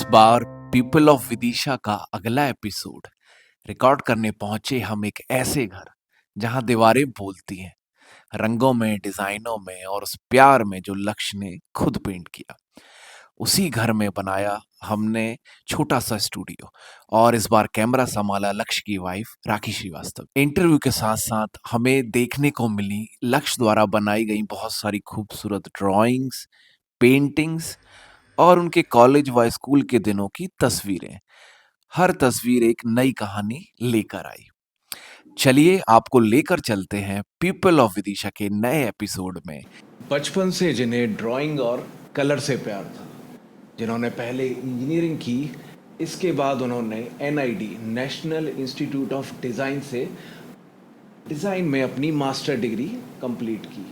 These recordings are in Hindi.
इस बार पीपल ऑफ विदिशा का अगला एपिसोड रिकॉर्ड करने पहुंचे हम एक ऐसे घर जहां दीवारें बोलती हैं, रंगों में, डिजाइनों में और उस प्यार में जो लक्ष्य ने खुद पेंट किया। उसी घर में बनाया हमने छोटा सा स्टूडियो और इस बार कैमरा संभाला लक्ष्य की वाइफ राखी श्रीवास्तव। इंटरव्यू के साथ साथ हमें देखने को मिली लक्ष्य द्वारा बनाई गई बहुत सारी खूबसूरत ड्राइंग्स, पेंटिंग्स और उनके कॉलेज व स्कूल के दिनों की तस्वीरें। हर तस्वीर एक नई कहानी लेकर आई। चलिए आपको लेकर चलते हैं पीपल ऑफ विदिशा के नए एपिसोड में। बचपन से जिन्हें ड्राइंग और कलर से प्यार था, जिन्होंने पहले इंजीनियरिंग की, इसके बाद उन्होंने NID national institute of design से डिज़ाइन में अपनी मास्टर डिग्री कंप्लीट की।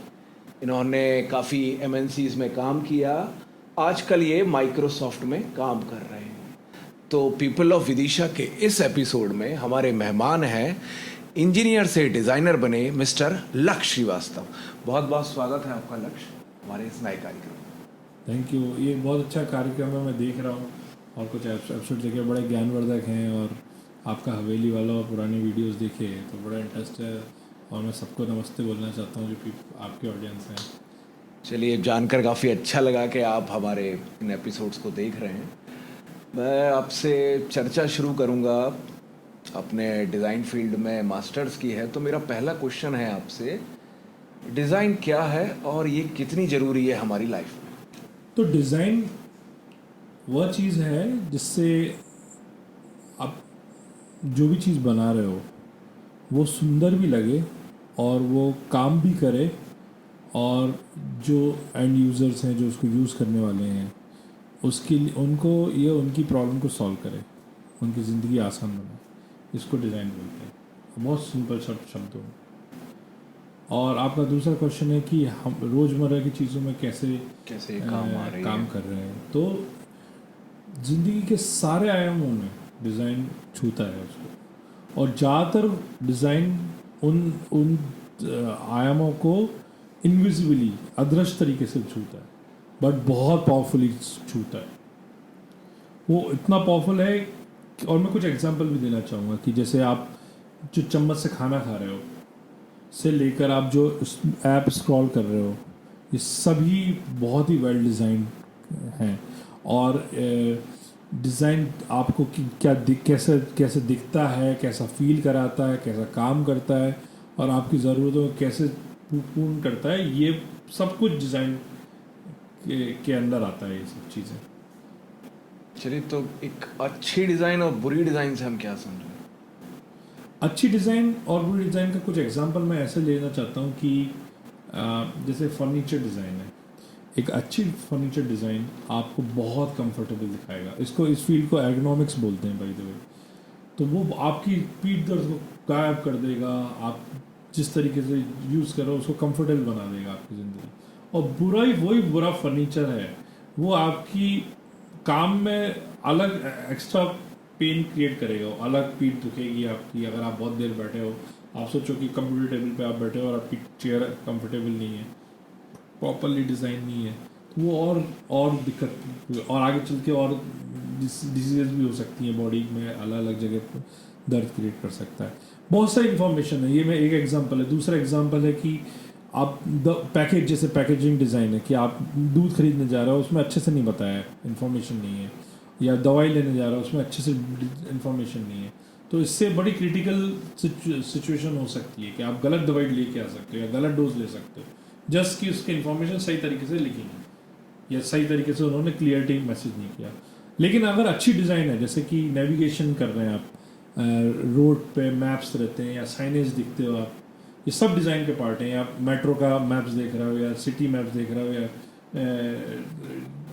इन्होंने काफ़ी MNCs में काम किया। आजकल ये माइक्रोसॉफ्ट में काम कर रहे हैं। तो पीपल ऑफ विदिशा के इस एपिसोड में हमारे मेहमान हैं इंजीनियर से डिज़ाइनर बने मिस्टर लक्ष्य श्रीवास्तव। बहुत बहुत स्वागत है आपका लक्ष्य हमारे इस नए कार्यक्रम में। Thank you. ये बहुत अच्छा कार्यक्रम है, मैं देख रहा हूँ और कुछ एपिसोड देखे, बड़े ज्ञानवर्धक हैं। और आपका हवेली वाला और पुरानी वीडियोस देखे तो बड़ा इंटरेस्ट है और मैं सबको नमस्ते बोलना चाहता हूँ जो आपके ऑडियंस हैं। चलिए, जानकर काफ़ी अच्छा लगा कि आप हमारे इन एपिसोड्स को देख रहे हैं। मैं आपसे चर्चा शुरू करूँगा। अपने डिज़ाइन फील्ड में मास्टर्स की है, तो मेरा पहला क्वेश्चन है आपसे, डिज़ाइन क्या है और ये कितनी ज़रूरी है हमारी लाइफ में? तो डिज़ाइन वह चीज़ है जिससे आप जो भी चीज़ बना रहे हो वो सुंदर भी लगे और वो काम भी करे, और जो एंड यूज़र्स हैं जो उसको यूज़ करने वाले हैं उसके लिए उनको ये उनकी प्रॉब्लम को सॉल्व करे, उनकी ज़िंदगी आसान बनाए। इसको डिज़ाइन बोलते हैं, बहुत सिंपल शब्दों में। और आपका दूसरा क्वेश्चन है कि हम रोज़मर्रा की चीज़ों में कैसे काम कर रहे हैं। तो ज़िंदगी के सारे आयामों में डिज़ाइन छूता है उसको, और ज़्यादातर डिज़ाइन उन उन आयामों को इनविजिबली, अदृश्य तरीके से छूता है, बट बहुत पावरफुली छूता है। वो इतना पावरफुल है और मैं कुछ एग्जांपल भी देना चाहूँगा कि जैसे आप जो चम्मच से खाना खा रहे हो से लेकर आप जो ऐप स्क्रॉल कर रहे हो, ये सभी बहुत ही वेल डिज़ाइन हैं। और डिज़ाइन आपको क्या कैसे दिखता है, कैसा फील कराता है, कैसा काम करता है और आपकी ज़रूरतों को कैसे पूर्ण करता है, ये सब कुछ डिज़ाइन के अंदर आता है, ये सब चीज़ें। चलिए, तो एक अच्छी डिज़ाइन और बुरी डिज़ाइन से हम क्या समझें? अच्छी डिज़ाइन और बुरी डिज़ाइन का कुछ एग्जांपल मैं ऐसे लेना चाहता हूँ कि जैसे फर्नीचर डिज़ाइन है। एक अच्छी फर्नीचर डिज़ाइन आपको बहुत कंफर्टेबल दिखाएगा। इस फील्ड को एर्गोनॉमिक्स बोलते हैं बाय द वे। तो वो आपकी पीठ दर्द को गायब कर देगा। आप जिस तरीके से यूज़ करो उसको कंफर्टेबल बना देगा आपकी ज़िंदगी। और वही बुरा फर्नीचर है, वो आपकी काम में अलग एक्स्ट्रा पेन क्रिएट करेगा। अलग पीठ दुखेगी आपकी अगर आप बहुत देर बैठे हो। आप सोचो कि कंप्यूटर टेबल पे आप बैठे हो और आपकी चेयर कंफर्टेबल नहीं है, प्रॉपरली डिज़ाइन नहीं है, तो वो और दिक्कत और आगे चल के और डिजीज़ भी हो सकती हैं बॉडी में, अलग अलग जगह पर दर्द क्रिएट कर सकता है। बहुत सारी इन्फॉर्मेशन है, ये मैं एक एग्जांपल है। दूसरा एग्जांपल है कि आप पैकेज, जैसे पैकेजिंग डिज़ाइन है कि आप दूध खरीदने जा रहे हो, उसमें अच्छे से नहीं बताया है, इन्फॉर्मेशन नहीं है। या दवाई लेने जा रहा हो, उसमें अच्छे से इन्फॉर्मेशन नहीं है। तो इससे बड़ी क्रिटिकल सिचुएशन हो सकती है कि आप गलत दवाई लेके आ सकते हो या गलत डोज ले सकते हो, जस्ट कि उसकी इन्फॉर्मेशन सही तरीके से लिखी नहीं या सही तरीके से उन्होंने क्लियरिटी मैसेज नहीं किया। लेकिन अगर अच्छी डिज़ाइन है, जैसे कि नेविगेशन कर रहे हैं आप, रोड पे मैप्स रहते हैं या साइनेज दिखते हो आप, ये सब डिज़ाइन के पार्ट हैं। या मेट्रो का मैप्स देख रहे हो या सिटी मैप्स देख रहे हो या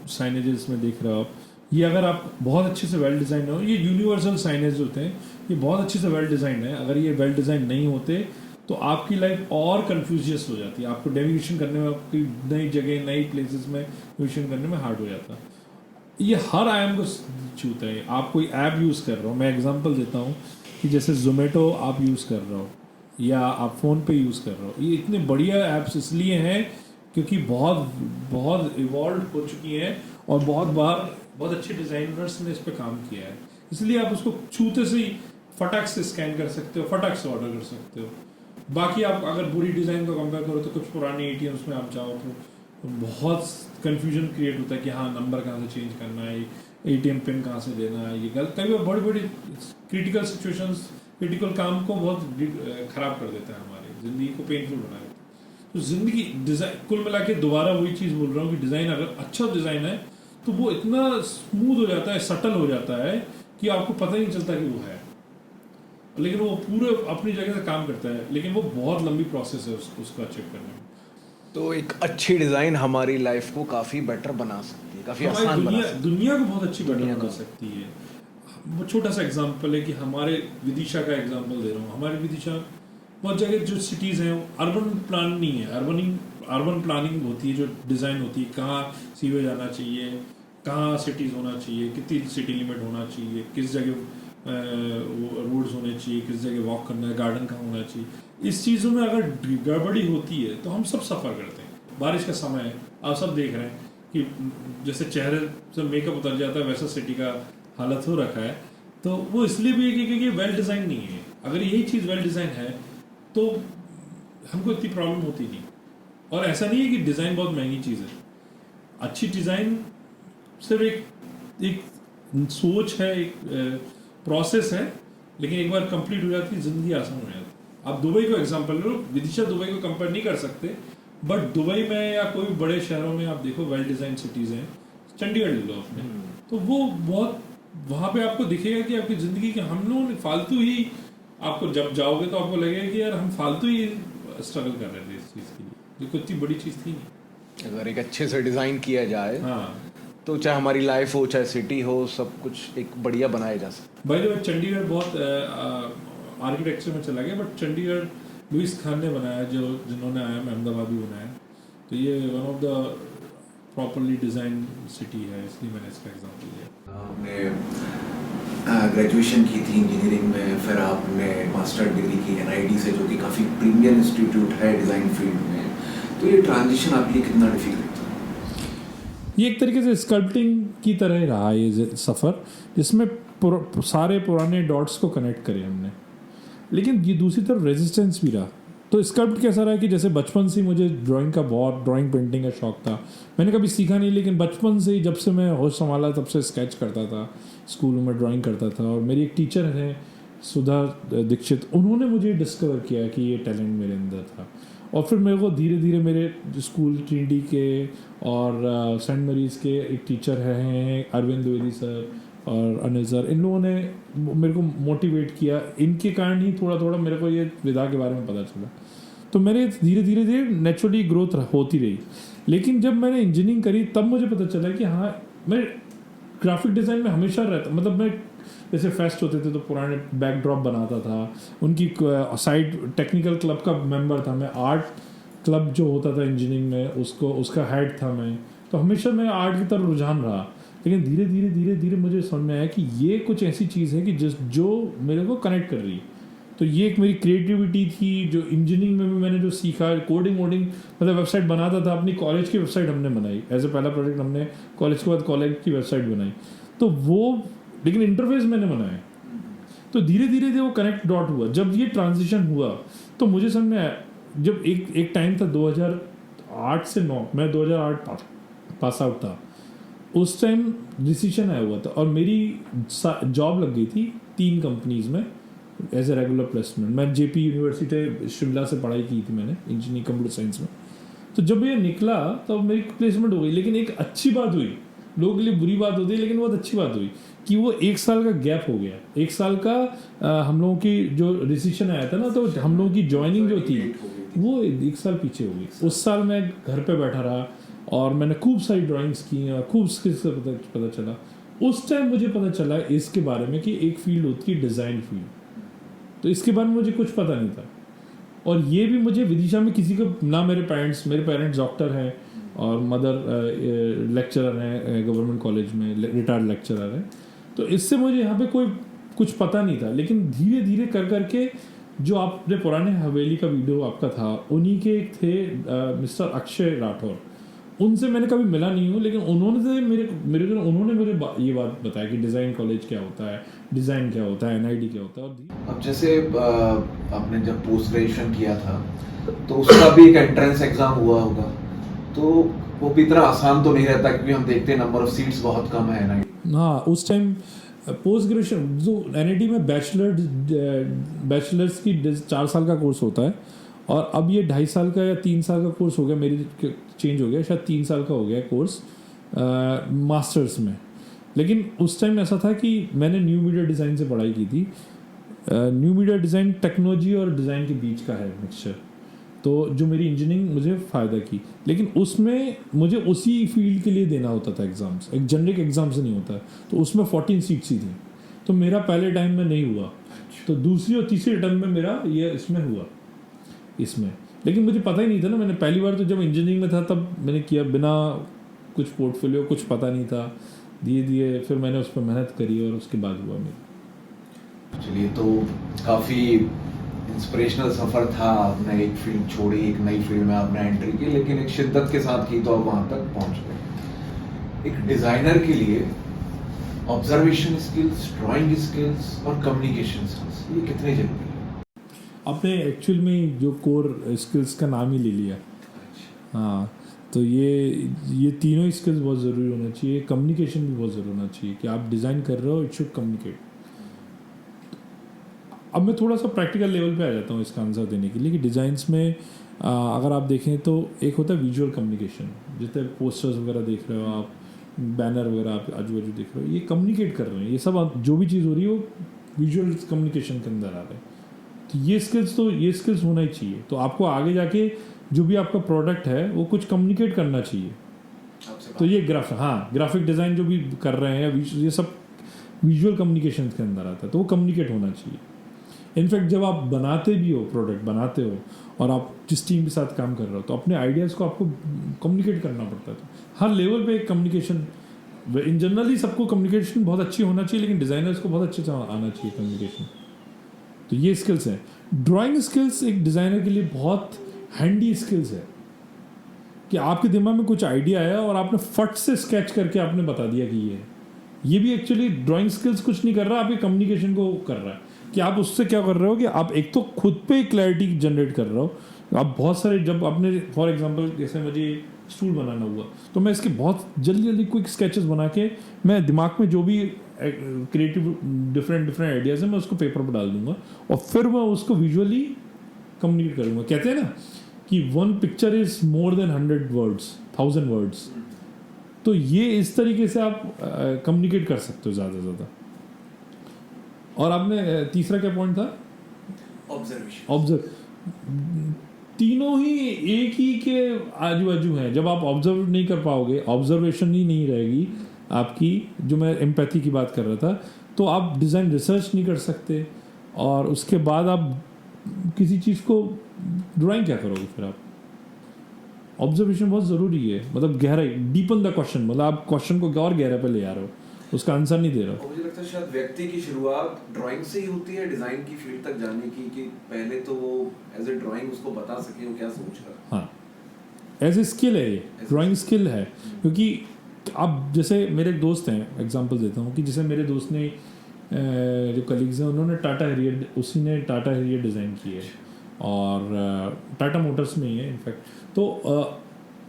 साइनेजेस में देख रहे हो आप, ये अगर आप बहुत अच्छे से वेल डिज़ाइन हो, ये यूनिवर्सल साइनेज होते हैं, ये बहुत अच्छे से वेल डिज़ाइन है। अगर ये वेल डिज़ाइन नहीं होते तो आपकी लाइफ और कन्फ्यूजियस हो जाती है। आपको नेविगेशन करने में, आपकी नई जगह, नई प्लेसेस में नेविगेशन करने में हार्ड हो जाता है। ये हर आयाम को छूता है। आप कोई ऐप यूज़ कर रहे हो, मैं एग्जांपल देता हूँ कि जैसे जोमेटो आप यूज़ कर रहे हो या आप फ़ोन पे यूज़ कर रहे हो, ये इतने बढ़िया ऐप्स इसलिए हैं क्योंकि बहुत बहुत इवॉल्व हो चुकी हैं और बहुत अच्छे डिज़ाइनर्स ने इस पे काम किया है, इसलिए आप उसको छूते से ही फटाक से स्कैन कर सकते हो, फटाक से ऑर्डर कर सकते हो। बाकी आप अगर बुरी डिज़ाइन को कंपेयर करो तो कुछ पुराने एटीएम्स में आप जाओ तो बहुत कन्फ्यूजन क्रिएट होता है कि हाँ नंबर कहाँ से चेंज करना है, एटीएम पिन कहाँ से देना है, ये गलत कई बार बड़ी बड़ी क्रिटिकल सिचुएशंस, क्रिटिकल काम को बहुत ख़राब कर देता है, हमारी ज़िंदगी को पेनफुल बना देता है। तो ज़िंदगी डिज़ाइन कुल मिला के दोबारा वही चीज़ बोल रहा हूँ कि डिज़ाइन अगर अच्छा डिज़ाइन है तो वो इतना स्मूथ हो जाता है, सटल हो जाता है कि आपको पता ही नहीं चलता कि वो है, लेकिन वो पूरे अपनी जगह से काम करता है, लेकिन वो बहुत लंबी प्रोसेस है उसको अचीव करने में। तो एक अच्छी डिज़ाइन हमारी लाइफ को काफ़ी बेटर बना सकती है, काफ़ी हमारी आसान बना दुनिया सकती दुनिया को बहुत अच्छी दुनिया बना को। सकती है। वो छोटा सा एग्जांपल है कि हमारे विदिशा का एग्जांपल दे रहा हूँ। हमारे विदिशा बहुत जगह जो सिटीज़ हैं अर्बन प्लान नहीं है, अर्बन प्लानिंग होती है, जो डिज़ाइन होती है, कहाँ सीवेज आना चाहिए, कहाँ सिटीज़ होना चाहिए, कितनी सिटी लिमिट होना चाहिए, किस जगह रोड्स होने चाहिए, किस जगह वॉक करना है, गार्डन कहाँ होना चाहिए। इस चीज़ों में अगर गड़बड़ी होती है तो हम सब सफ़र करते हैं। बारिश का समय है, आप सब देख रहे हैं कि जैसे चेहरे से मेकअप उतर जाता है वैसा सिटी का हालत हो रखा है। तो वो इसलिए भी है क्योंकि वेल डिज़ाइन नहीं है। अगर यही चीज़ वेल डिज़ाइन है तो हमको इतनी प्रॉब्लम होती नहीं। और ऐसा नहीं है कि डिज़ाइन बहुत महंगी चीज़ है। अच्छी डिज़ाइन सिर्फ एक सोच है, एक प्रोसेस है, लेकिन एक बार कंप्लीट हो जाती है ज़िंदगी आसान हो जाती है। आप दुबई को एग्जांपल लो, विदिशा दुबई को कंपेयर नहीं कर सकते, बट दुबई में या कोई बड़े शहरों में आप देखो वेल डिज़ाइन सिटीज़ हैं। चंडीगढ़ ले लो आपने, तो वो बहुत वहाँ पे आपको दिखेगा कि आपकी ज़िंदगी के हम लोगों ने फालतू ही, आपको जब जाओगे तो आपको लगेगा कि यार हम फालतू ही स्ट्रगल कर रहे थे इस चीज़ के लिए, जो कोई इतनी बड़ी चीज़ थी नहीं। अगर एक अच्छे से डिज़ाइन किया जाए हाँ, तो चाहे हमारी लाइफ हो चाहे सिटी हो, सब कुछ एक बढ़िया बनाया जा सकता भाई जो चंडीगढ़ बहुत आर्किटेक्चर में चला गया, बट चंडीगढ़ लुइस खान ने बनाया, जो जिन्होंने IIM अहमदाबाद भी बनाया, तो ये one of the properly design city है, इसलिए मैंने इसका एग्जांपल लिया। आपने ग्रेजुएशन की थी इंजीनियरिंग में, फिर आपने मास्टर डिग्री की NID से, जो कि काफ़ी प्रीमियर इंस्टीट्यूट है डिज़ाइन फील्ड में, तो ये ट्रांजिशन आपके लिए कितना डिफिकल्ट था? ये एक तरीके से स्कल्पटिंग की तरह ही रहा ये सफ़र, जिसमें सारे पुराने डॉट्स को कनेक्ट करे हमने, लेकिन ये दूसरी तरफ रेजिस्टेंस भी रहा। तो स्कल्प्ट कैसा रहा कि जैसे बचपन से मुझे ड्राइंग पेंटिंग का शौक था। मैंने कभी सीखा नहीं, लेकिन बचपन से ही जब से मैं होश संभाला तब से स्केच करता था, स्कूलों में ड्राइंग करता था। और मेरी एक टीचर है सुधा दीक्षित, उन्होंने मुझे डिस्कवर किया कि ये टैलेंट मेरे अंदर था। और फिर मेरे को धीरे धीरे मेरे स्कूल ट्रिनिटी के और सेंट मरीज के एक टीचर हैं अरविंद द्विवेदी सर और अनिल सर, इन लोगों ने मेरे को मोटिवेट किया। इनके कारण ही थोड़ा थोड़ा मेरे को ये विधा के बारे में पता चला। तो मेरे धीरे धीरे धीरे नेचुरली ग्रोथ होती रही। लेकिन जब मैंने इंजीनियरिंग करी तब मुझे पता चला कि हाँ, मैं ग्राफिक डिज़ाइन में हमेशा रहता, मतलब मैं जैसे फेस्ट होते थे तो पुराने बैकड्रॉप बनाता था, उनकी साइड टेक्निकल क्लब का मेंबर था मैं, आर्ट क्लब जो होता था इंजीनियरिंग में उसका हेड था मैं। तो हमेशा मैं आर्ट की तरफ रुझान रहा। लेकिन धीरे धीरे धीरे धीरे मुझे समझ में आया कि ये कुछ ऐसी चीज़ है कि जो मेरे को कनेक्ट कर रही है। तो ये एक मेरी क्रिएटिविटी थी, जो इंजीनियरिंग में भी मैंने जो सीखा, कोडिंग मतलब वेबसाइट बनाता था। अपनी कॉलेज की वेबसाइट हमने बनाई, एज ए पहला प्रोजेक्ट हमने कॉलेज के बाद कॉलेज की वेबसाइट बनाई। तो वो, लेकिन इंटरफेस मैंने बनाया। तो धीरे धीरे वो कनेक्ट डॉट हुआ। जब ये ट्रांजिशन हुआ तो मुझे समझ में आया, जब एक टाइम था 2008 से 9, मैं 2008 पास आउट था, उस टाइम डिसीजन आया हुआ था और मेरी जॉब लग गई थी 3 कंपनीज में एज ए रेगुलर प्लेसमेंट। मैं JP यूनिवर्सिटी शिमला से पढ़ाई की थी मैंने, इंजीनियरिंग कंप्यूटर साइंस में। तो जब ये निकला तब मेरी प्लेसमेंट हो गई। लेकिन एक अच्छी बात हुई, लोगों के लिए बुरी बात होती है लेकिन बहुत अच्छी बात हुई कि वो 1 साल का गैप हो गया। 1 साल का हम लोगों की जो डिसीजन आया था ना, तो हम लोगों की ज्वाइनिंग जो थी वो 1 साल पीछे हो गई। उस साल मैं घर पे बैठा रहा और मैंने खूब सारी ड्राइंग्स की और खूब स्किल्स का पता चला। उस टाइम मुझे पता चला इसके बारे में कि एक फील्ड होती है डिज़ाइन फील्ड। तो इसके बारे में मुझे कुछ पता नहीं था। और ये भी मुझे विदिशा में किसी को ना, मेरे पेरेंट्स डॉक्टर हैं और मदर लेक्चरर हैं गवर्नमेंट कॉलेज में, रिटायर्ड लेक्चरर हैं। तो इससे मुझे यहाँ पे कोई कुछ पता नहीं था। लेकिन धीरे धीरे कर करके, जो आपने पुराने हवेली का वीडियो आपका था, उन्हीं के एक थे मिस्टर अक्षय राठौर। उनसे मैंने कभी मिला नहीं हूँ, लेकिन उन्होंने ये बात बताया कि डिज़ाइन कॉलेज क्या होता है, डिज़ाइन क्या होता है, NID क्या होता है। और अब जैसे आपने जब पोस्ट ग्रेजुएशन किया था तो उसका भी एक एंट्रेंस एग्जाम हुआ होगा, तो वो भी इतना आसान तो नहीं रहता क्योंकि हम देखते हैं नंबर ऑफ सीट्स बहुत कम है NID। हाँ, उस टाइम पोस्ट ग्रेजुएशन जो NID में बैचलर्स की 4 साल का कोर्स होता है, और अब ये 2.5 साल का या 3 साल का कोर्स हो गया, मेरी चेंज हो गया, शायद 3 साल का हो गया कोर्स मास्टर्स में। लेकिन उस टाइम ऐसा था कि मैंने न्यू मीडिया डिज़ाइन से पढ़ाई की थी। न्यू मीडिया डिज़ाइन टेक्नोलॉजी और डिज़ाइन के बीच का है मिक्सचर, तो जो मेरी इंजीनियरिंग मुझे फ़ायदा की, लेकिन उसमें मुझे उसी फील्ड के लिए देना होता था एग्ज़ाम्स, एक जनरिक एग्ज़ाम से नहीं होता। तो उसमें 14 सीट्स ही थी, तो मेरा पहले टाइम में नहीं हुआ, तो दूसरी और तीसरी अटेम्प्ट में मेरा ये इसमें हुआ इसमें। लेकिन मुझे पता ही नहीं था ना, मैंने पहली बार तो जब इंजीनियरिंग में था तब मैंने किया, बिना कुछ पोर्टफोलियो, कुछ पता नहीं था, दिए फिर मैंने उस पर मेहनत करी और उसके बाद हुआ मेरा। चलिए, तो काफ़ी इंस्पिरेशनल सफ़र था, आपने एक फील्ड छोड़ी, एक नई फील्ड में आपने एंट्री की, लेकिन एक शिद्दत के साथ की तो आप वहाँ तक पहुँच गए। एक डिज़ाइनर के लिए ऑब्जर्वेशन स्किल्स, ड्राइंग स्किल्स और कम्युनिकेशन स्किल्स, ये कितने जरूरी है? आपने एक्चुअल में जो कोर स्किल्स का नाम ही ले लिया। हाँ, तो ये तीनों ही स्किल्स बहुत ज़रूरी होना चाहिए। कम्युनिकेशन भी बहुत ज़रूरी होना चाहिए कि आप डिज़ाइन कर रहे हो, इट शुड कम्युनिकेट। अब मैं थोड़ा सा प्रैक्टिकल लेवल पे आ जाता हूँ इसका आंसर देने के लिए कि डिज़ाइंस में अगर आप देखें तो एक होता है विजुअल कम्युनिकेशन, जैसे पोस्टर्स वगैरह देख रहे हो आप, बैनर वगैरह आप आजू बाजू देख रहे हो, ये कम्युनिकेट कर रहे हैं, ये सब जो भी चीज़ हो रही है वो विजुअल कम्युनिकेशन के अंदर आ रहा है। तो ये स्किल्स होना ही चाहिए। तो आपको आगे जाके जो भी आपका प्रोडक्ट है वो कुछ कम्युनिकेट करना चाहिए। तो ये ग्राफिक डिज़ाइन जो भी कर रहे हैं, ये सब विजुअल कम्युनिकेशन के अंदर आता है, तो वो कम्युनिकेट होना चाहिए। इनफैक्ट जब आप बनाते भी हो, प्रोडक्ट बनाते हो और आप जिस टीम के साथ काम कर रहे हो, तो अपने आइडियाज़ को आपको कम्युनिकेट करना पड़ता है। तो हर लेवल पे एक कम्युनिकेशन, इन जनरली सबको कम्युनिकेशन बहुत अच्छी होना चाहिए, लेकिन डिज़ाइनर्स को बहुत अच्छे से आना चाहिए कम्युनिकेशन। तो ये स्किल्स हैं। ड्राइंग स्किल्स एक डिज़ाइनर के लिए बहुत हैंडी स्किल्स है कि आपके दिमाग में कुछ आइडिया आया और आपने फट से स्केच करके आपने बता दिया कि ये भी एक्चुअली ड्राइंग स्किल्स कुछ नहीं कर रहा, आपके कम्युनिकेशन को कर रहा है कि आप उससे क्या कर रहे हो कि आप एक तो खुद पे क्लैरिटी जनरेट कर रहे हो। आप बहुत सारे, जब आपने फॉर एग्जांपल जैसे मुझे स्टूल बनाना हुआ, तो मैं इसके बहुत जल्दी क्विक स्केचेस बना के मैं दिमाग में जो भी क्रिएटिव डिफरेंट आइडियाज़ हैं मैं उसको पेपर पर डाल दूंगा और फिर मैं उसको विजुअली कम्युनिकेट करूँगा। कहते हैं ना कि 1 picture is more than 100 words, 1000 words. तो ये इस तरीके से आप कम्युनिकेट कर सकते हो ज़्यादा से ज़्यादा। और आपने तीसरा क्या पॉइंट था? ऑब्जर्व। तीनों ही एक ही के आजू बाजू हैं। जब आप ऑब्जर्व नहीं कर पाओगे, ऑब्जर्वेशन ही नहीं रहेगी आपकी, जो मैं एम्पैथी की बात कर रहा था, तो आप डिज़ाइन रिसर्च नहीं कर सकते और उसके बाद आप किसी चीज़ को ड्राइंग क्या करोगे फिर आप? ऑब्जर्वेशन बहुत ज़रूरी है, मतलब गहराई, डीपन द क्वेश्चन, मतलब आप क्वेश्चन को और गहराई पे ले आ रहे हो, उसका आंसर नहीं दे रहे हो। मुझे लगता है शायद व्यक्ति की शुरुआत ड्राइंग से ही होती है डिज़ाइन की फील्ड तक जाने की, कि पहले तो वो एज ए ड्राइंग उसको बता सके वो क्या सोच रहा है। हाँ, एज ए स्किल है, ये ड्राइंग स्किल है। क्योंकि अब जैसे मेरे एक दोस्त हैं, एग्जांपल देता हूँ कि जैसे मेरे दोस्त ने जो कलीग्स हैं उन्होंने उसी ने टाटा हैरियर डिज़ाइन की है और टाटा मोटर्स में ही है इनफैक्ट। तो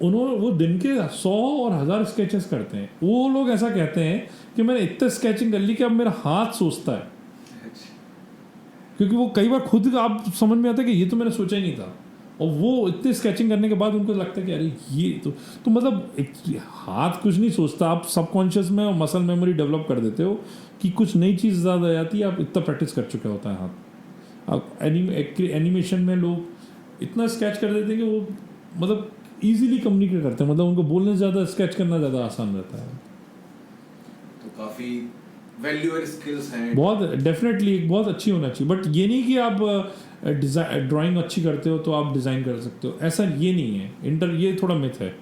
वो दिन के 100 और 1000 स्केचेस करते हैं। वो लोग ऐसा कहते हैं कि मैंने इतने स्केचिंग कर ली कि अब मेरा हाथ सोचता है, क्योंकि वो कई बार खुद आप समझ में आता है कि ये तो मैंने सोचा ही नहीं था, और वो इतने स्केचिंग करने के बाद उनको लगता है कि अरे ये तो मतलब हाथ कुछ नहीं सोचता, आप सबकॉन्शियस में मसल मेमोरी डेवलप कर देते हो कि कुछ नई चीज़ ज़्यादा आ जाती है, आप इतना प्रैक्टिस कर चुके होता है हाथ। अब एनिमेशन में लोग इतना स्केच कर देते हैं कि वो मतलब ईजिली कम्युनिकेट करते हैं, मतलब उनको बोलने से ज़्यादा स्केच करना ज़्यादा आसान रहता है। तो काफ़ी वैल्यूएबल स्किल्स हैं, बहुत डेफिनेटली एक बहुत अच्छी होना चाहिए। बट ये नहीं कि आप ड्राइंग अच्छी करते हो तो आप डिज़ाइन कर सकते हो, ऐसा ये नहीं है। ये थोड़ा मिथ है।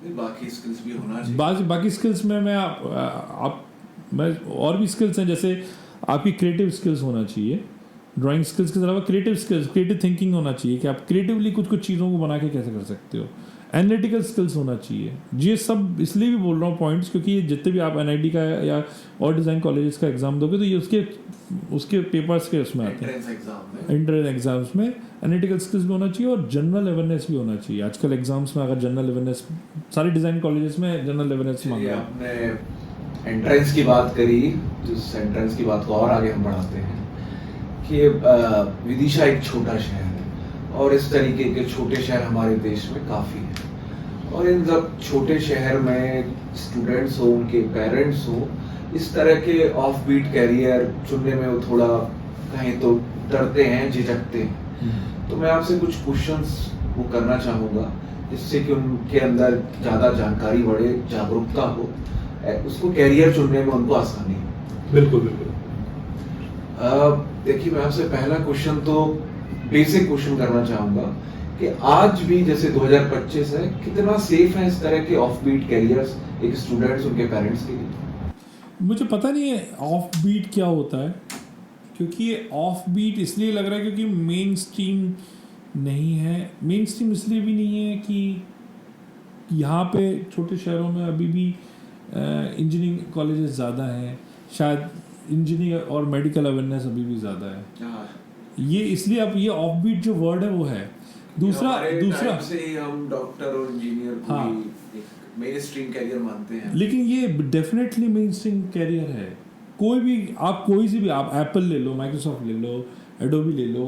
बाकी स्किल्स भी होना चाहिए। बाकी स्किल्स में मैं और भी स्किल्स हैं, जैसे आपकी क्रिएटिव स्किल्स होना चाहिए। ड्राइंग स्किल्स के अलावा क्रिएटिव स्किल्स, क्रिएटिव थिंकिंग होना चाहिए कि आप क्रिएटिवली कुछ चीज़ों को बना के कैसे कर सकते हो। एनालिटिकल स्किल्स होना चाहिए। ये सब इसलिए भी बोल रहा हूँ पॉइंट्स, क्योंकि ये जितने भी आप एनआईटी का या और डिज़ाइन कॉलेजेस का एग्ज़ाम दोगे तो ये उसके पेपर्स के उसमें आते हैं, एंट्रेंस एग्जाम्स में एनालिटिकल स्किल्स भी होना चाहिए और जनरल अवेयरनेस भी होना चाहिए। आजकल एग्जाम्स में अगर जनरल अवेयरनेस, सारे डिज़ाइन कॉलेजेस में जनरल अवेयरनेस मांग रहे हैं। आपने एंट्रेंस की बात करी, जिस एंट्रेंस की बात को और आगे हम बढ़ाते हैं कि विदिशा एक छोटा शहर है और इस तरीके के छोटे शहर हमारे देश में काफ़ी हैं, और इन सब छोटे शहर में स्टूडेंट्स हो, उनके पेरेंट्स हो, इस तरह के ऑफ बीट कैरियर चुनने में वो थोड़ा कहीं तो डरते हैं, झिझकते हैं। तो मैं आपसे कुछ क्वेश्चंस वो करना चाहूँगा जिससे कि उनके अंदर ज़्यादा जानकारी बढ़े, जागरूकता हो, उसको कैरियर चुनने में उनको आसानी हो। बिल्कुल बिल्कुल। देखिए, मैं आपसे पहला क्वेश्चन तो बेसिक क्वेश्चन करना चाहूँगा कि आज भी जैसे 2025 है, कितना सेफ है इस तरह के ऑफ बीट कैरियर्स एक स्टूडेंट्स, उनके पेरेंट्स के लिए? मुझे पता नहीं है ऑफ बीट क्या होता है, क्योंकि ये ऑफ बीट इसलिए लग रहा है क्योंकि मेन स्ट्रीम नहीं है। मेन स्ट्रीम इसलिए भी नहीं है कि यहाँ पे छोटे शहरों में अभी भी इंजीनियरिंग कॉलेजेस ज़्यादा हैं, शायद इंजीनियरिंग और मेडिकल अवेयरनेस अभी भी ज़्यादा है। ये इसलिए अब ये ऑफ बीट जो वर्ड है वो है। दूसरा से ही हम डॉक्टर और इंजीनियर को हाँ, मेन स्ट्रीम कैरियर मानते हैं, लेकिन ये डेफिनेटली मेन स्ट्रीम कैरियर है। कोई भी आप कोई सी भी आप एप्पल ले लो, माइक्रोसॉफ्ट ले लो, एडोबी ले लो,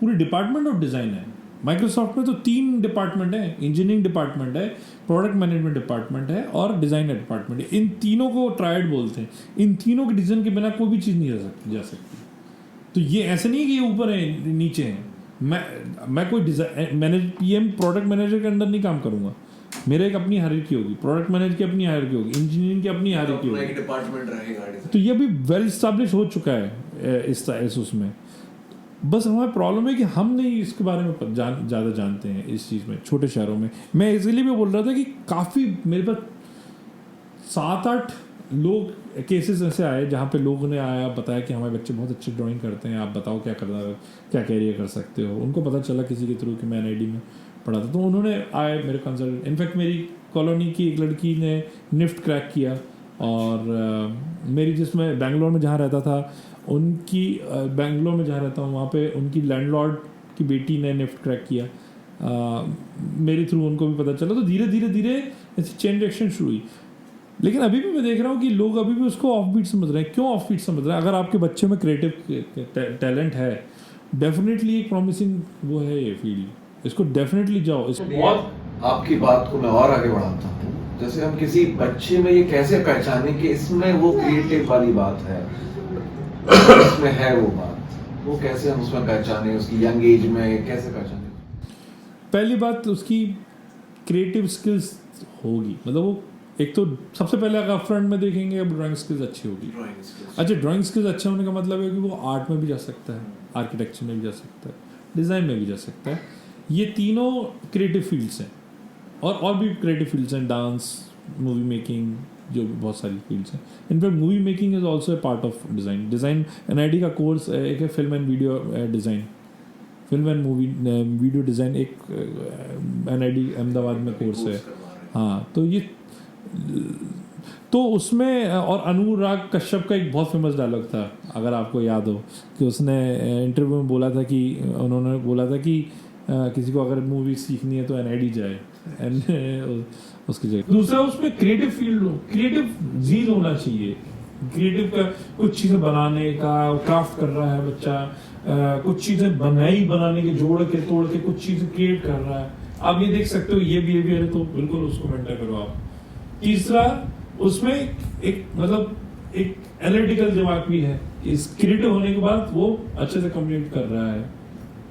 पूरी डिपार्टमेंट ऑफ डिज़ाइन है। माइक्रोसॉफ्ट में तो 3 डिपार्टमेंट है, इंजीनियरिंग डिपार्टमेंट है, प्रोडक्ट मैनेजमेंट डिपार्टमेंट है और डिज़ाइन डिपार्टमेंट है। इन तीनों को ट्रायड बोलते हैं। इन तीनों के डिसीजन के बिना कोई भी चीज़ नहीं जा सकती। तो ये ऐसे नहीं है कि ये ऊपर है नीचे है। मैं कोई डिज़ाइन पीएम प्रोडक्ट मैनेजर के अंदर नहीं काम करूँगा। मेरे एक अपनी हायरार्की होगी, प्रोडक्ट मैनेजर की अपनी हायरार्की होगी, इंजीनियरिंग की अपनी हायरार्की होगी, डिपार्टमेंट रहेगा। तो ये भी वेल एस्टैब्लिश हो चुका है इस उसमें। बस हमारी प्रॉब्लम है कि हम नहीं इसके बारे में ज़्यादा जानते हैं इस चीज़ में, छोटे शहरों में। मैं इसीलिए भी बोल रहा था कि काफ़ी मेरे पास 7-8 लोग केसेस ऐसे आए जहाँ पे लोगों ने आया, बताया कि हमारे बच्चे बहुत अच्छी ड्राइंग करते हैं, आप बताओ क्या कैरियर कर सकते हो। उनको पता चला किसी के थ्रू कि मैं एनआईडी में पढ़ा था, तो उन्होंने आए मेरे कंसल्टेंट। इनफैक्ट मेरी कॉलोनी की एक लड़की ने निफ्ट क्रैक किया, और मेरी जिसमें बेंगलोर में जहाँ रहता था उनकी बेंगलोर में जहाँ रहता हूँ वहाँ पे उनकी लैंडलॉर्ड की बेटी ने निफ्ट क्रैक किया। मेरे थ्रू उनको भी पता चला। तो धीरे धीरे ऐसी चेन रिएक्शन शुरू हुई। लेकिन अभी भी मैं देख रहा हूँ कि लोग अभी भी उसको ऑफ बीट समझ रहे हैं। क्यों ऑफ बीट समझ रहे हैं? अगर आपके बच्चे में क्रिएटिव टैलेंट है, डेफिनेटली एक प्रॉमिसिंग वो है ये फील्ड, इसको डेफिनेटली जाओ। इसको बहुत आपकी बात को मैं और आगे बढ़ाता हूँ। जैसे हम किसी बच्चे में ये कैसे पहचाने कि इसमें वो क्रिएटिव वाली बात है, इसमें है वो बात, वो कैसे हम उसमें पहचाने, उसकी यंग एज में कैसे पहचाने? पहली बात उसकी क्रिएटिव स्किल्स होगी, मतलब वो एक तो सबसे पहले अगर फ्रंट में देखेंगे अब ड्राइंग स्किल्स अच्छी होगी। अच्छा, ड्राइंग स्किल्स अच्छा होने का मतलब है कि वो आर्ट में भी जा सकता है, आर्किटेक्चर में भी जा सकता है, डिज़ाइन में भी जा सकता है। ये तीनों क्रिएटिव फील्ड्स हैं, और भी क्रिएटिव फील्ड्स हैं, डांस, मूवी मेकिंग, जो बहुत सारी फील्ड्स हैं। In fact movie making is also a part of design. NIT का कोर्स एक है film and video design, film and movie video design, एक एनआईटी अहमदाबाद में कोर्स है। हाँ, तो उसमें और अनुराग कश्यप का एक बहुत फेमस डायलॉग था, अगर आपको याद हो, कि उसने इंटरव्यू में बोला था कि उन्होंने बोला था कि किसी को अगर मूवी सीखनी है तो एनआईडी जाए उसकी जगह। दूसरा, उसमें क्रिएटिव फील्ड हो, क्रिएटिव जील होना चाहिए। क्रिएटिव का कुछ चीज़ें बनाने का, क्राफ्ट कर रहा है बच्चा, कुछ चीज़ें बनाने के, जोड़ के तोड़ के कुछ चीज़ें क्रिएट कर रहा है। आप ये देख सकते हो, ये बिहेवियर है तो बिल्कुल उसको मेंटर करो आप। तीसरा, उसमें एक एनालिटिकल दिमाग भी है, इस क्रिएटिव होने के बाद वो अच्छे से कम्युनिकेट कर रहा है।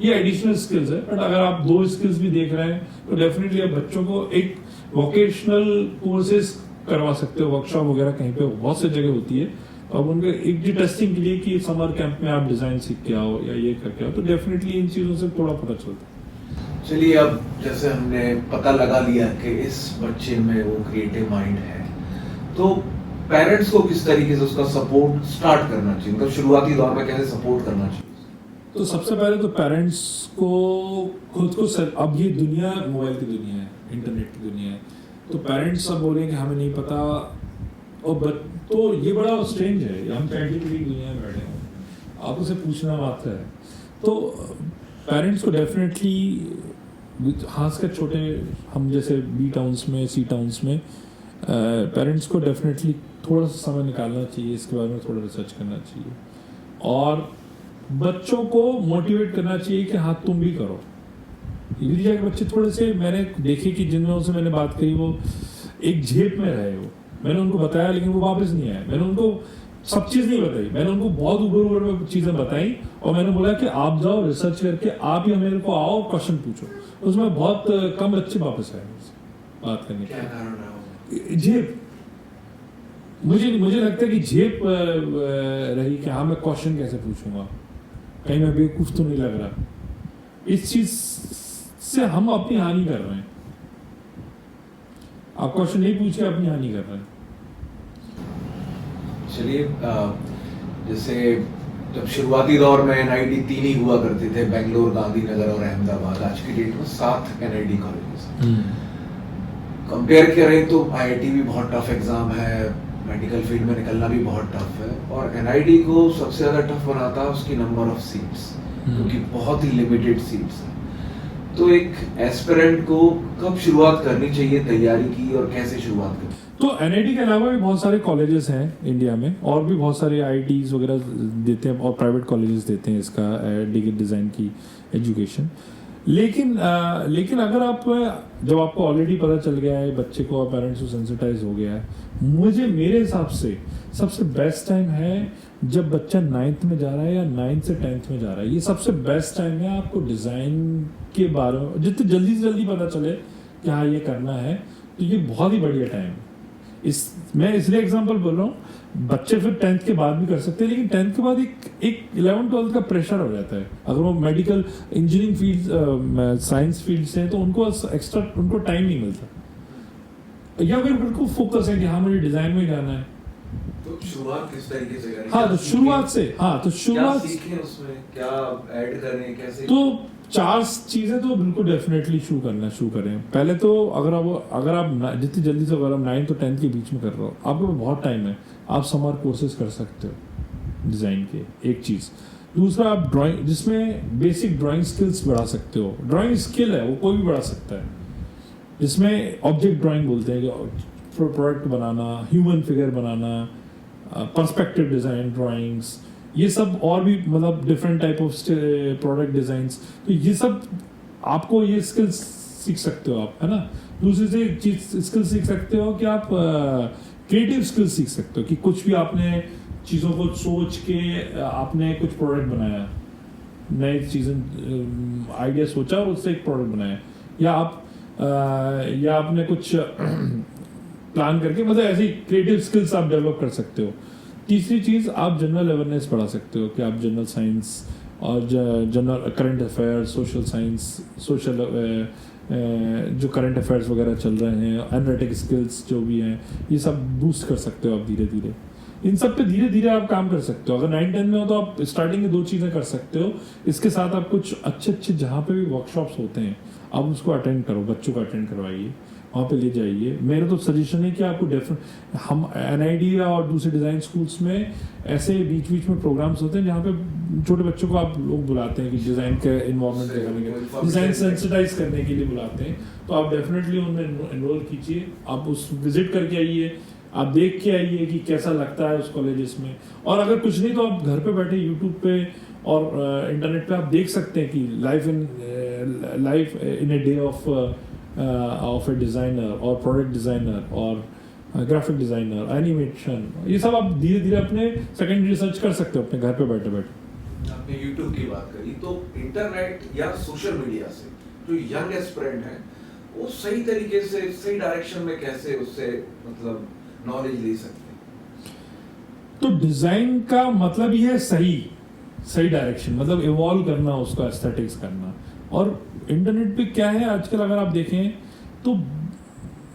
ये एडिशनल स्किल्स है। बट अगर आप 2 स्किल्स भी देख रहे हैं तो डेफिनेटली आप बच्चों को एक वोकेशनल कोर्सेज करवा सकते हो, वर्कशॉप वगैरह कहीं पे बहुत सी जगह होती है। अब उनके एक जी टेस्टिंग के लिए कि समर कैंप में आप डिजाइन सीख के आओ या ये करके आओ, तो डेफिनेटली इन चीज़ों से थोड़ा पता चलता है। चलिए, अब जैसे हमने पता लगा लिया कि इस बच्चे में वो क्रिएटिव माइंड है, तो पेरेंट्स को किस तरीके से उसका सपोर्ट स्टार्ट करना चाहिए, मतलब शुरुआती दौर में कैसे सपोर्ट करना चाहिए? तो सबसे पहले तो पेरेंट्स को खुद को अब ये दुनिया मोबाइल की दुनिया है, इंटरनेट की दुनिया है, तो पेरेंट्स सब बोलेंगे हमें नहीं पता, और तो ये बड़ा स्ट्रेंज है, हम साइंटिफिक दुनिया में बैठे हैं, आप उसे पूछना मात्र है। तो पेरेंट्स को डेफिनेटली खासकर छोटे हम जैसे बी टाउन्स में, सी टाउन्स में, पेरेंट्स को डेफिनेटली थोड़ा सा समय निकालना चाहिए, इसके बारे में थोड़ा रिसर्च करना चाहिए और बच्चों को मोटिवेट करना चाहिए कि हाँ तुम भी करो। विदिशा के बच्चे थोड़े से मैंने देखे कि जिन से मैंने बात करी वो एक झेप में रहे, वो मैंने उनको बताया लेकिन वो वापस नहीं आए। मैंने उनको सब चीज़ नहीं बताई, मैंने उनको बहुत ऊपर चीज़ें बताई और मैंने बोला कि आप जाओ रिसर्च करके आप ही मेरे को आओ क्वेश्चन पूछो। उसमें बहुत कम बच्चे वापस आए बात करने क्या कारण रहा? झेप, मुझे लगता है कि झेप रही कि हाँ मैं क्वेश्चन कैसे पूछूंगा, कहीं मैं बेवकूफ तो नहीं लग रहा। इस चीज से हम अपनी हानि कर रहे हैं। आप क्वेश्चन नहीं पूछ के अपनी हानि कर रहे हैं। चलिए, जैसे जब शुरुआती दौर में NIT 3 ही हुआ करते थे, बेंगलोर, गांधीनगर और अहमदाबाद। आज की डेट में 7 NIT कॉलेजेस। कंपेयर करें तो IIT भी बहुत टफ एग्जाम है, मेडिकल फील्ड में निकलना भी बहुत टफ है, और NIT को सबसे ज़्यादा टफ बनाता है उसकी नंबर ऑफ सीट्स, क्योंकि बहुत ही लिमिटेड सीट्स हैं। तो एक एस्पिरेंट को कब शुरुआत करनी चाहिए तैयारी की, और कैसे शुरुआत करनी? तो NIT के अलावा भी बहुत सारे कॉलेजेस हैं इंडिया में, और भी बहुत सारे IITs वगैरह देते हैं और प्राइवेट कॉलेजेस देते हैं इसका डिज़ाइन की एजुकेशन। लेकिन अगर आप जब आपको ऑलरेडी पता चल गया है, बच्चे को और पेरेंट्स को सेंसिटाइज हो गया है, मेरे हिसाब से सबसे बेस्ट टाइम है जब बच्चा 9th में जा रहा है या 9th से 10th में जा रहा है। ये सबसे बेस्ट टाइम है आपको डिज़ाइन के बारे में जितने जल्दी से जल्दी पता चले कि हाँ ये करना है, तो ये बहुत ही बढ़िया टाइम है। मैं इसलिए एग्जांपल बोल रहा हूँ, बच्चे फिर 10th के बाद भी कर सकते हैं, लेकिन 10th के बाद एक 11th-12th का प्रेशर हो जाता है। अगर वो medical, engineering field, science field से हैं तो उनको एक्स्ट्रा टाइम नहीं मिलता, या फिर बिल्कुल फोकस है कि हाँ मुझे डिजाइन में जाना है। तो शुरुआत किस तरीके से करें? हाँ, तो शुरुआत से, क्या सीखें उसमें, क्या ऐड करें, कैसे? तो 4 चीजें तो बिल्कुल डेफिनेटली शुरू करें। पहले तो अगर आप जितनी जल्दी से, अगर आप 9th और 10th के बीच में कर रहे हो, आपके पास बहुत टाइम है, आप समर कोर्सेज कर सकते हो डिजाइन के, एक चीज। दूसरा, आप ड्राइंग, जिसमें बेसिक ड्राइंग स्किल्स बढ़ा सकते हो। ड्राइंग स्किल है वो कोई भी बढ़ा सकता है, जिसमें ऑब्जेक्ट ड्राइंग बोलते हैं, प्रोडक्ट बनाना, ह्यूमन फिगर बनाना, पर्सपेक्टिव डिजाइन ड्राइंग्स, ये सब, और भी मतलब different type of product designs. तो ये सब आपको ये स्किल्स सीख सकते हो आप, है ना। दूसरी से चीज स्किल सीख सकते हो कि आप क्रिएटिव स्किल्स सीख सकते हो कि कुछ भी आपने चीज़ों को सोच के आपने कुछ प्रोडक्ट बनाया, नई चीज़ें आइडिया सोचा और उससे एक प्रोडक्ट बनाया, या आपने कुछ प्लान करके, मतलब ऐसी क्रिएटिव स्किल्स आप डेवलप कर सकते हो। तीसरी चीज़, आप जनरल अवेयरनेस बढ़ा सकते हो कि आप जनरल साइंस और general current affairs, social science, जो करंट अफेयर्स वगैरह चल रहे हैं, एनालिटिक स्किल्स जो भी हैं, ये सब बूस्ट कर सकते हो आप धीरे धीरे। इन सब पे धीरे धीरे आप काम कर सकते हो। अगर 9-10 में हो तो आप स्टार्टिंग में 2 चीज़ें कर सकते हो। इसके साथ आप कुछ अच्छे जहाँ पे भी वर्कशॉप्स होते हैं आप उसको अटेंड करो, बच्चों को अटेंड करवाइए, वहाँ पे ले जाइए। मेरा तो सजेशन है कि आपको हम NIT और दूसरे डिज़ाइन स्कूल्स में ऐसे बीच में प्रोग्राम्स होते हैं जहाँ पे छोटे बच्चों को आप लोग बुलाते हैं कि डिज़ाइन के इन्वॉल्वमेंट दिखाने के, डिज़ाइन सेंसिटाइज करने के लिए बुलाते हैं। तो आप डेफिनेटली उनमें एनरोल कीजिए, आप उस विजिट करके आइए, आप देख के आइए कि कैसा लगता है उस कॉलेजेस में। और अगर कुछ नहीं तो आप घर पे बैठे यूट्यूब पे और इंटरनेट पे आप देख सकते हैं कि life in a day of A designer और प्रोडक्ट डिज़ाइनर और ग्राफिक डिज़ाइनर, एनिमेशन, ये सब आप धीरे धीरे अपने सेकेंडरी रिसर्च कर सकते हो अपने घर पे बैठे बैठे। आपने यूट्यूब की बात करी, तो इंटरनेट या सोशल मीडिया से जो यंग एस्पिरेंट है वो सही तरीके से, सही डायरेक्शन में कैसे उससे मतलब नॉलेज ले सकते हैं? तो डिज़ाइन का मतलब ये है सही डायरेक्शन, मतलब इवॉल्व करना, उसका एस्थेटिक्स करना। और इंटरनेट पे क्या है आजकल, अगर आप देखें तो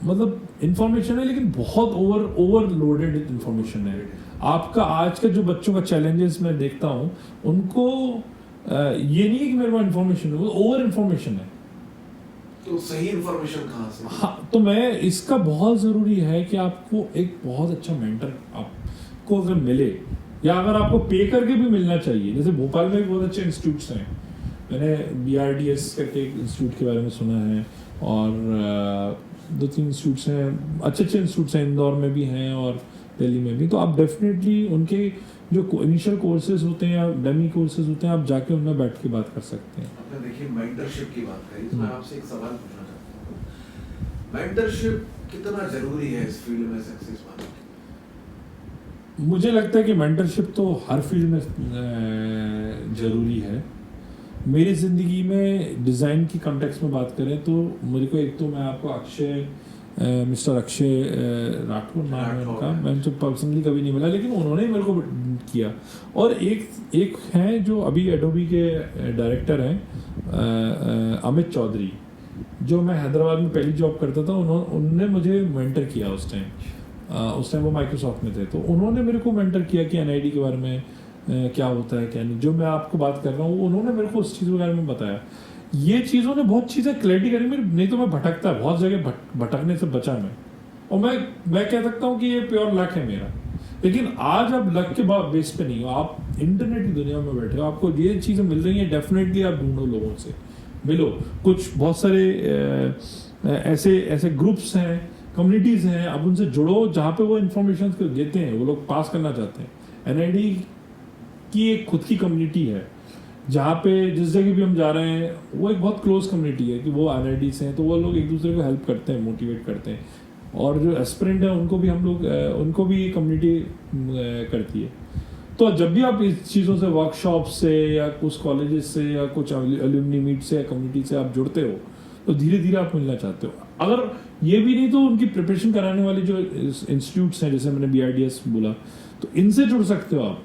मतलब इंफॉर्मेशन है, लेकिन बहुत ओवरलोडेड इंफॉर्मेशन है। आपका आज का जो बच्चों का चैलेंजेस मैं देखता हूँ, उनको ये नहीं है कि मेरे पास इंफॉर्मेशन है, वो ओवर इंफॉर्मेशन है। तो सही इन्फॉर्मेशन कहाँ से? हाँ, तो मैं इसका बहुत ज़रूरी है कि आपको एक बहुत अच्छा मेंटर आपको अगर मिले, या अगर आपको पे करके भी मिलना चाहिए। जैसे भोपाल में भी बहुत अच्छे इंस्टीट्यूट्स हैं, मैंने BRDS करके एक इंस्टीट्यूट के बारे में सुना है, और 2-3 इंस्टीट्यूट्स हैं, अच्छे अच्छे इंस्टीट्यूट्स हैं, इंदौर में भी हैं और दिल्ली में भी। तो आप डेफिनेटली उनके जो इनिशियल कोर्सेज होते हैं या डमी कोर्सेज होते हैं, आप जाके उनमें बैठ के बात कर सकते हैं। आपने देखिए मेंटरशिप की बात करी, तो मैं आपसे एक सवाल पूछना चाहता हूँ, मेंटरशिप कितना जरूरी है इस फील्ड में सक्सेस पाने के? मुझे लगता है कि मेंटरशिप तो हर फील्ड में ज़रूरी है। मेरी ज़िंदगी में डिज़ाइन की कॉन्टेक्स्ट में बात करें तो मेरे को, एक तो मैं आपको मिस्टर अक्षय राठौर नाम है उनका, मैंने तो पर्सनली कभी नहीं मिला, लेकिन उन्होंने मेरे को किया। और एक हैं जो अभी एडोबी के डायरेक्टर हैं, अमित चौधरी, जो मैं हैदराबाद में पहली जॉब करता था, उन्होंने मुझे मेंटर किया उस टाइम वो माइक्रोसॉफ्ट में थे। तो उन्होंने मेरे को मेंटर किया कि NID के बारे में क्या होता है क्या नहीं। जो मैं आपको बात कर रहा हूँ, उन्होंने मेरे को उस चीज़ के बारे में बताया। ये चीज़ों ने बहुत चीज़ें क्लैरिटी करी मेरी, नहीं तो मैं भटकता, बहुत जगह भटकने से बचा मैं। और मैं कह सकता हूँ कि ये प्योर लक है मेरा। लेकिन आज आप लक के बेस पे नहीं हो, आप इंटरनेट की दुनिया में बैठे हो, आपको ये चीज़ें मिल रही हैं, डेफिनेटली आप ढूंढो, लोगों से मिलो। कुछ बहुत सारे ऐसे ग्रुप्स हैं, कम्युनिटीज़ हैं, आप उनसे जुड़ो जहाँ पे वो इन्फॉर्मेशन देते हैं, वो लोग पास करना चाहते हैं। NID की एक खुद की कम्युनिटी है, जहाँ पे जिस जगह भी हम जा रहे हैं, वो एक बहुत क्लोज कम्युनिटी है कि वो NID से हैं, तो वो लोग एक दूसरे को हेल्प करते हैं, मोटिवेट करते हैं। और जो एस्पिरेंट है उनको भी हम लोग उनको भी ये कम्युनिटी करती है। तो जब भी आप इस चीज़ों से, वर्कशॉप से या कुछ कॉलेजेस से या कुछ एल्यूमनी मीट से या कम्युनिटी से आप जुड़ते हो, तो धीरे धीरे आप मिलना चाहते हो। अगर ये भी नहीं तो उनकी प्रिपरेशन कराने वाले जो इंस्टीट्यूट्स हैं, जैसे मैंने BRDS बोला, तो इनसे जुड़ सकते हो आप,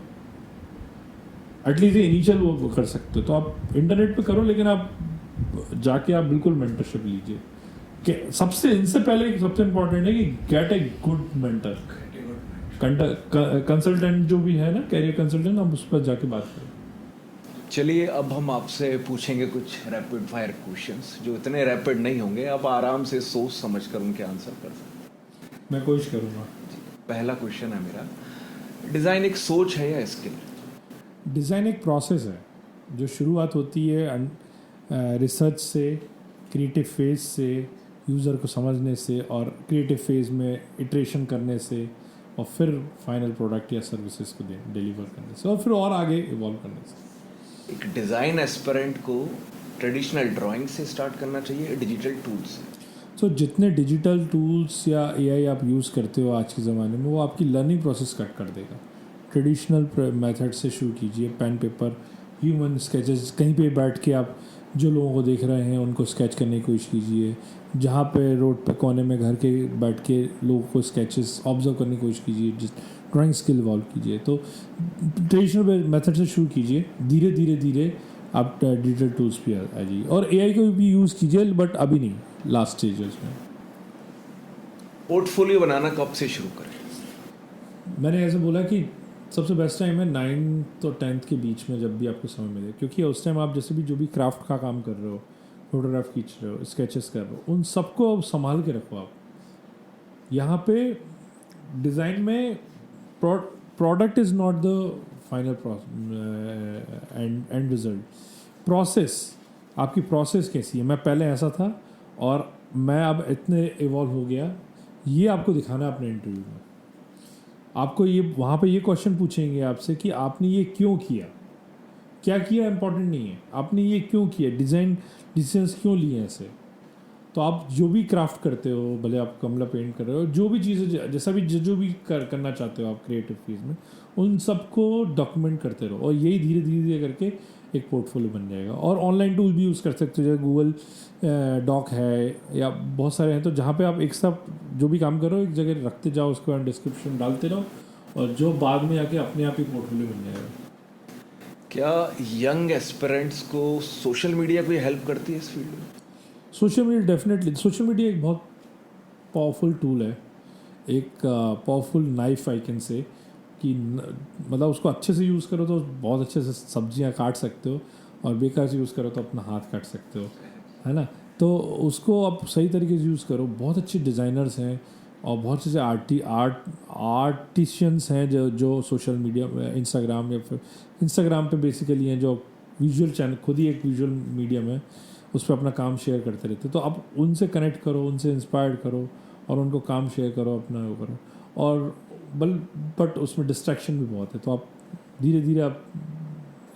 एटलीस्ट इनिशियल वो कर सकते हो। तो आप इंटरनेट पे करो, लेकिन आप जाके आप बिल्कुल मेंटरशिप लीजिए। कि सबसे इनसे पहले सबसे इम्पोर्टेंट है कि gate a good mentor, consultant जो भी है ना, कैरियर कंसल्टेंट, आप उस पर जाके बात करें। चलिए, अब हम आपसे पूछेंगे कुछ रैपिड फायर क्वेश्चंस, जो इतने रैपिड नहीं होंगे, आप आराम से सोच समझ कर उनके आंसर कर सकते हैं। मैं कोशिश करूँगा। पहला क्वेश्चन है मेरा, डिज़ाइन एक सोच है या स्किल? डिज़ाइन एक प्रोसेस है जो शुरुआत होती है रिसर्च से, क्रिएटिव फेज से, यूज़र को समझने से, और क्रिएटिव फेज में इटरेशन करने से, और फिर फाइनल प्रोडक्ट या सर्विसेज को डिलीवर करने से, और फिर और आगे इवॉल्व करने से। एक डिज़ाइन एस्पिरेंट को ट्रेडिशनल ड्राइंग से स्टार्ट करना चाहिए, डिजिटल टूल्स से? सो जितने डिजिटल टूल्स या AI आप यूज़ करते हो आज के ज़माने में, वो आपकी लर्निंग प्रोसेस कट कर देगा। ट्रेडिशनल मेथड से शुरू कीजिए, पेन पेपर, ह्यूमन स्केचेस, कहीं पे बैठ के आप जो लोगों को देख रहे हैं उनको स्केच करने की कोशिश कीजिए। जहाँ पे रोड पे कोने में घर के बैठ के लोगों को स्केचेस ऑब्जर्व करने की कोशिश कीजिए, जिस ड्राइंग स्किल इवॉल्व कीजिए। तो ट्रेडिशनल मेथड से शुरू कीजिए, धीरे धीरे धीरे आप डिजिटल टूल्स भी आ जाइए, और AI को भी यूज़ कीजिए, बट अभी नहीं, लास्ट स्टेज है उसमें। पोर्टफोलियो बनाना कब से शुरू करें? मैंने ऐसे बोला कि सबसे बेस्ट टाइम है 9th और 10th के बीच में, जब भी आपको समय मिले, क्योंकि उस टाइम आप जैसे भी जो भी क्राफ्ट का काम कर रहे हो, फोटोग्राफ खींच रहे हो, स्केचेस कर रहे हो, उन सबको अब संभाल के रखो आप। यहाँ पे डिज़ाइन में product is not the final and result. Process, आपकी प्रोसेस कैसी है, मैं पहले ऐसा था और मैं अब इतने इवॉल्व हो गया, ये आपको दिखाना है अपने इंटरव्यू में। आपको ये वहाँ पे ये क्वेश्चन पूछेंगे आपसे कि आपने ये क्यों किया, क्या किया इम्पोर्टेंट नहीं है, आपने ये क्यों किया, डिज़ाइन डिसीजंस क्यों लिए ऐसे। तो आप जो भी क्राफ्ट करते हो, भले आप कमला पेंट कर रहे हो, जो भी चीज़ें, जैसा भी जो भी करना चाहते हो आप क्रिएटिव फील्ड में, उन सबको डॉक्यूमेंट करते रहो, और यही धीरे धीरे करके एक पोर्टफोलियो बन जाएगा। और ऑनलाइन टूल भी यूज़ कर सकते हो, जैसे गूगल डॉक है या बहुत सारे हैं, तो जहाँ पे आप एक साथ जो भी काम कर रहे हो एक जगह रखते जाओ, उसके बाद डिस्क्रिप्शन डालते रहो, और जो बाद में आके अपने आप ही पोर्टफोलियो बन जाएगा। क्या यंग एस्पिरेंट्स को सोशल मीडिया कोई हेल्प करती है इस फील्ड में? Social media definitely, social media एक बहुत पावरफुल टूल है, एक powerful knife I can say, कि मतलब उसको अच्छे से यूज़ करो तो बहुत अच्छे से सब्जियां काट सकते हो, और बेकार से यूज़ करो तो अपना हाथ काट सकते हो, है ना। तो उसको आप सही तरीके से यूज़ करो। बहुत अच्छे डिज़ाइनर्स हैं और बहुत से आर्टिशियंस हैं जो सोशल मीडिया, इंस्टाग्राम या फिर इंस्टाग्राम पे बेसिकली हैं, जो विजुअल चैनल, खुद ही एक विजुअल मीडियम है, उस पर अपना काम शेयर करते रहते। तो आप उनसे कनेक्ट करो, उनसे इंस्पायर्ड करो और उनको काम शेयर करो, अपना वो करो। और बट उसमें डिस्ट्रैक्शन भी बहुत है, तो आप धीरे धीरे आप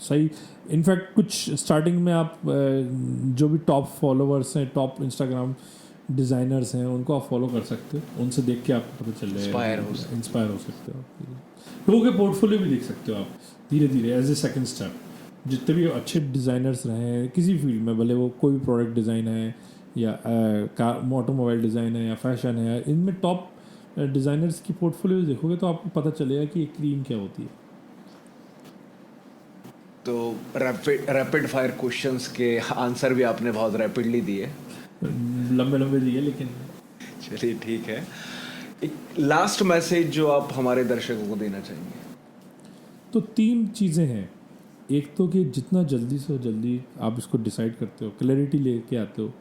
सही, इनफैक्ट कुछ स्टार्टिंग में आप जो भी टॉप फॉलोअर्स हैं, टॉप इंस्टाग्राम डिज़ाइनर्स हैं, उनको आप फॉलो कर सकते हो। उनसे देख के आपको पता चल जाएगा, इंस्पायर हो सकते हो। लोगों के पोर्टफोलियो भी देख सकते हो आप धीरे धीरे एज ए सेकंड स्टेप। जितने भी अच्छे डिज़ाइनर्स रहे हैं किसी फील्ड में, भले वो कोई भी प्रोडक्ट डिज़ाइन है या ऑटोमोबाइल डिज़ाइन है या फैशन है, इनमें टॉप डिज़ाइनर्स की पोर्टफोलियो देखोगे तो आपको पता चलेगा कि एक क्रीम क्या होती है। तो रैपिड फायर क्वेश्चंस के आंसर भी आपने बहुत रैपिडली दिए, लंबे लंबे दिए, लेकिन चलिए ठीक है। एक लास्ट मैसेज जो आप हमारे दर्शकों को देना चाहेंगे? तो 3 चीज़ें हैं। एक तो कि जितना जल्दी से जल्दी आप इसको डिसाइड करते हो, क्लैरिटी लेके आते हो,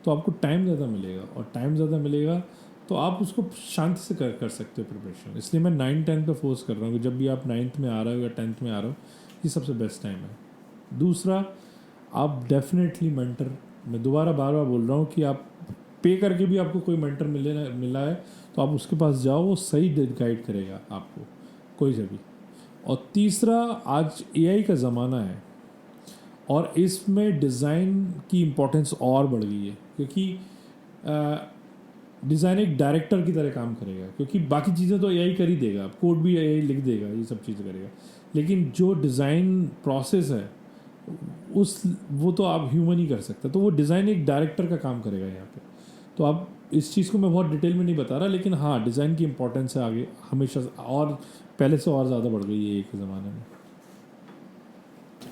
तो आपको टाइम ज़्यादा मिलेगा, और टाइम ज़्यादा मिलेगा तो आप उसको शांति से कर सकते हो प्रिपरेशन। इसलिए मैं 9-10 पे फोर्स कर रहा हूँ कि जब भी आप 9th में आ रहे हो या 10th में आ रहे हो, ये सबसे बेस्ट टाइम है। दूसरा, आप डेफिनेटली मेंटर, मैं दोबारा बार बार बोल रहा हूँ कि आप पे करके भी आपको कोई मेंटर मिला है तो आप उसके पास जाओ, वो सही गाइड करेगा आपको, कोई से भी। और तीसरा, आज AI का ज़माना है और इसमें डिज़ाइन की इम्पोर्टेंस और बढ़ गई है, क्योंकि डिज़ाइन एक डायरेक्टर की तरह काम करेगा, क्योंकि बाकी चीज़ें तो AI कर ही देगा, कोड भी AI लिख देगा, ये सब चीज़ें करेगा, लेकिन जो डिज़ाइन प्रोसेस है वो तो आप ह्यूमन ही कर सकते हैं। तो वो डिज़ाइन एक डायरेक्टर का काम करेगा यहाँ पे। तो आप इस चीज़ को मैं बहुत डिटेल में नहीं बता रहा, लेकिन हाँ, डिज़ाइन की इम्पोर्टेंस है आगे हमेशा और पहले से और ज़्यादा बढ़ गई है एक ज़माने में।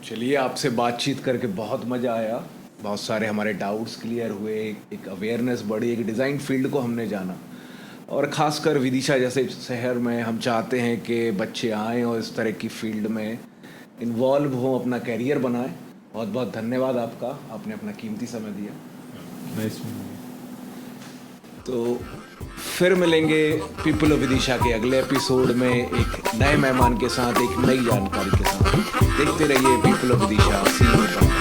चलिए, आपसे बातचीत करके बहुत मज़ा आया, बहुत सारे हमारे डाउट्स क्लियर हुए, एक अवेयरनेस बढ़ी, एक डिज़ाइन फील्ड को हमने जाना, और ख़ासकर विदिशा जैसे शहर में हम चाहते हैं कि बच्चे आएँ और इस तरह की फील्ड में इन्वॉल्व हों, अपना कैरियर बनाएं। बहुत बहुत धन्यवाद आपका, आपने अपना कीमती समय दिया। नाइस। तो फिर मिलेंगे पीपल ऑफ विदिशा के अगले एपिसोड में एक नए मेहमान के साथ, एक नई जानकारी के साथ। देखते रहिए पीपल ऑफ विदिशा।